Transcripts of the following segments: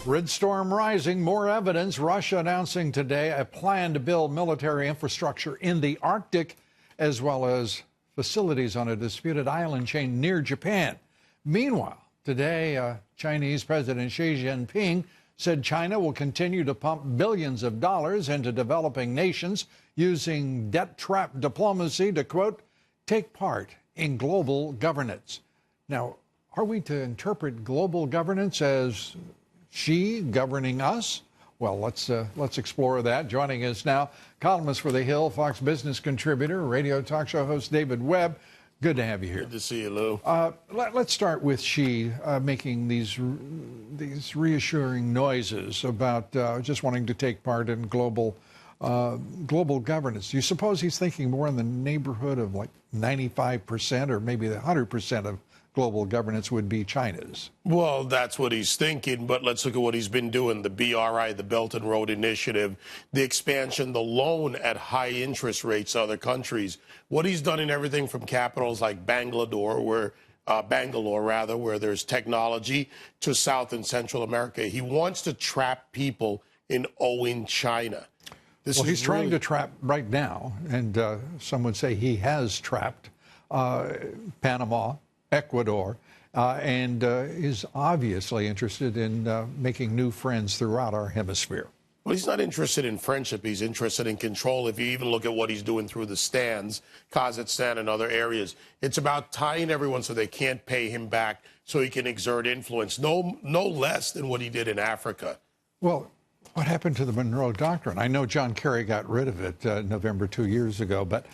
Red storm rising, more evidence. Russia announcing today a plan to build military infrastructure in the Arctic, as well as facilities on a disputed island chain near Japan. Meanwhile, today, Chinese President Xi Jinping said China will continue to pump billions of dollars into developing nations using debt trap diplomacy to, quote, take part in global governance. Now, are we to interpret global governance as Xi governing us? Well, let's explore that. Joining us now, columnist for The Hill, Fox Business contributor, radio talk show host David Webb. Good to have you here. Good to see you, Lou. Let's start with Xi making these reassuring noises about just wanting to take part in global governance. Do you suppose he's thinking more in the neighborhood of like 95% or maybe 100% of global governance would be China's? Well, that's what he's thinking, but let's look at what he's been doing. The BRI, the Belt and Road Initiative, the expansion, the loan at high interest rates to other countries. What he's done in everything from capitals like Bangalore, where there's technology, to South and Central America. He wants to trap people in owing China. Well, he's trying to trap right now, and some would say he has trapped Panama, Ecuador, and is obviously interested in making new friends throughout our hemisphere. Well, he's not interested in friendship. He's interested in control. If you even look at what he's doing through the stands, Kazakhstan and other areas, it's about tying everyone so they can't pay him back so he can exert influence, no less than what he did in Africa. Well, what happened to the Monroe Doctrine? I know John Kerry got rid of it November 2 years ago, but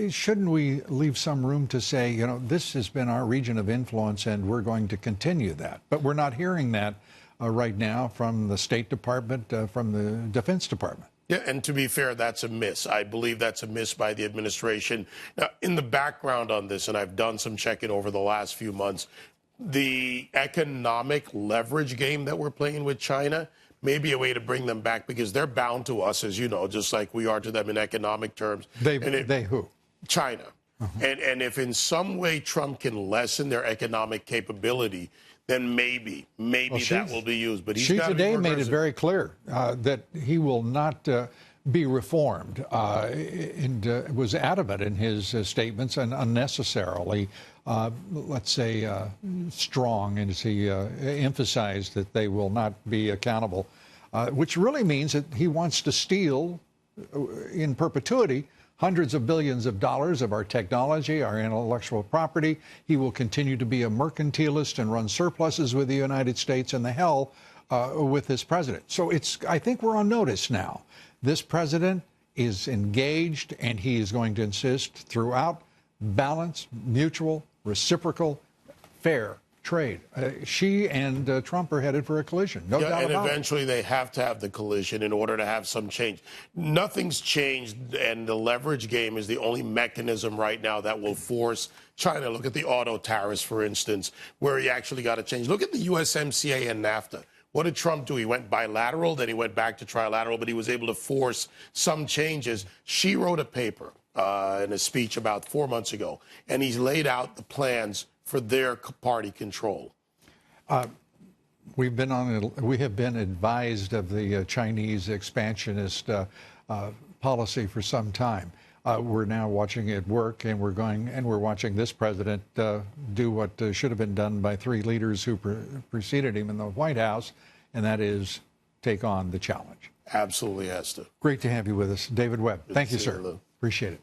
shouldn't we leave some room to say, you know, this has been our region of influence and we're going to continue that? But we're not hearing that right now from the State Department, from the Defense Department. Yeah, and to be fair, that's a miss. I believe that's a miss by the administration. Now, in the background on this, and I've done some checking over the last few months, the economic leverage game that we're playing with China may be a way to bring them back, because they're bound to us, as you know, just like we are to them in economic terms. They who? China. And if in some way Trump can lessen their economic capability, then maybe that will be used. But Xi today made it very clear that he will not be reformed, and was adamant in his statements and unnecessarily, let's say, strong, as he emphasized that they will not be accountable, which really means that he wants to steal in perpetuity hundreds of billions of dollars of our technology, our intellectual property. He will continue to be a mercantilist and run surpluses with the United States, and the hell with this president. So I think we're on notice now. This president is engaged, and he is going to insist throughout balanced, mutual, reciprocal, fair trade. Xi and Trump are headed for a collision, no doubt about it. And eventually they have to have the collision in order to have some change. Nothing's changed, and the leverage game is the only mechanism right now that will force China. Look at the auto tariffs, for instance, where he actually got a change. Look at the USMCA and NAFTA. What did Trump do? He went bilateral, then he went back to trilateral, but he was able to force some changes. Xi wrote a paper in a speech about 4 months ago, and he's laid out the plans for their party control. We have been advised of the Chinese expansionist policy for some time. We're now watching it work, and we're watching this president do what should have been done by three leaders who preceded him in the White House, and that is take on the challenge. Absolutely has to. Great to have you with us, David Webb. Thank you, sir. Lou. Appreciate it.